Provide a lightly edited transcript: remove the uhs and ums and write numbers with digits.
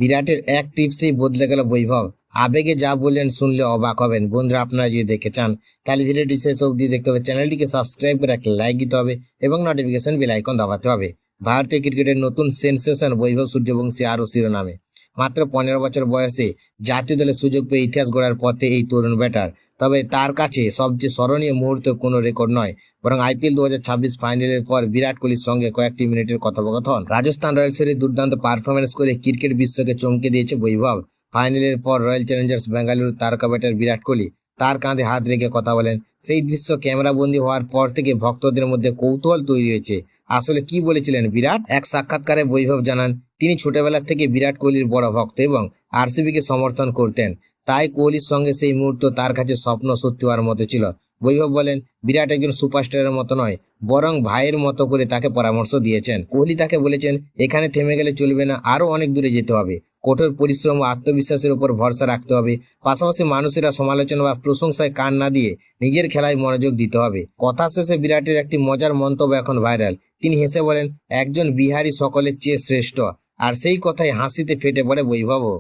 বিরাটের এক টিপসেই বদলে গেল বৈভব। আবেগে যা বললেন শুনলে অবাক হবেন। বন্ধুরা, আপনারা যদি দেখতে চান তাহলে ভিডিওটি শেষ অবধি দেখতে হবে, চ্যানেলটিকে সাবস্ক্রাইব করে একটা লাইক দিতে হবে এবং নোটিফিকেশন বেল আইকন দাবাতে হবে। ভারতীয় ক্রিকেটের নতুন সেন্সেশন বৈভব সূর্যবংশী আরও শিরোনামে। মাত্র 15 বছর বয়সে জাতীয় দলে সুযোগ পেয়ে ইতিহাস গড়ার পথে এই তরুণ ব্যাটার। তবে তার কাছে সবচেয়ে স্মরণীয় মুহূর্ত কোনো রেকর্ড নয়, বরং আইপিএল 2026 ফাইনালের পর বিরাট কোহলির সঙ্গে কয়েকটি মিনিটের কথোপকথন। রাজস্থান রয়্যালসের দুর্দান্ত পারফরমেন্স করে ক্রিকেট বিশ্বকে চমকে দিয়েছে বৈভব। ফাইনালের পর রয়্যাল চ্যালেঞ্জার্স বেঙ্গালুরু তারকা ব্যাটার বিরাট কোহলি তার কাঁধে হাত রেখে কথা বলেন। সেই দৃশ্য ক্যামেরাবন্দি হওয়ার পর থেকে ভক্তদের মধ্যে কৌতূহল তৈরি হয়েছে। আসলে কি বলেছিলেন বিরাট? এক সাক্ষাৎকারে বৈভব জানান, তিনি ছোটবেলা থেকে বিরাট কোহলির বড় ভক্ত এবং আরসিবিকে সমর্থন করতেন। তাই কোহলির সঙ্গে সেই মুহূর্ত তার কাছে স্বপ্ন সত্যি হওয়ার মতো ছিল। বৈভব বলেন, বিরাট একজন সুপারস্টারের মতো নয়, বরং ভাইয়ের মতো করে তাকে পরামর্শ দিয়েছেন। কোহলি তাকে বলেছেন, এখানে থেমে গেলে চলবে না, আরও অনেক দূরে যেতে হবে। কঠোর পরিশ্রম ও আত্মবিশ্বাসের উপর ভরসা রাখতে হবে। পাশাপাশি মানুষেরা সমালোচনা বা প্রশংসায় কান না দিয়ে নিজের খেলায় মনোযোগ দিতে হবে। কথা শেষে বিরাটের একটি মজার মন্তব্য এখন ভাইরাল। তিনি হেসে বলেন, একজন বিহারি সকলের চেয়ে শ্রেষ্ঠ। আর সেই কথায় হাসিতে ফেটে পড়ে বৈভবও।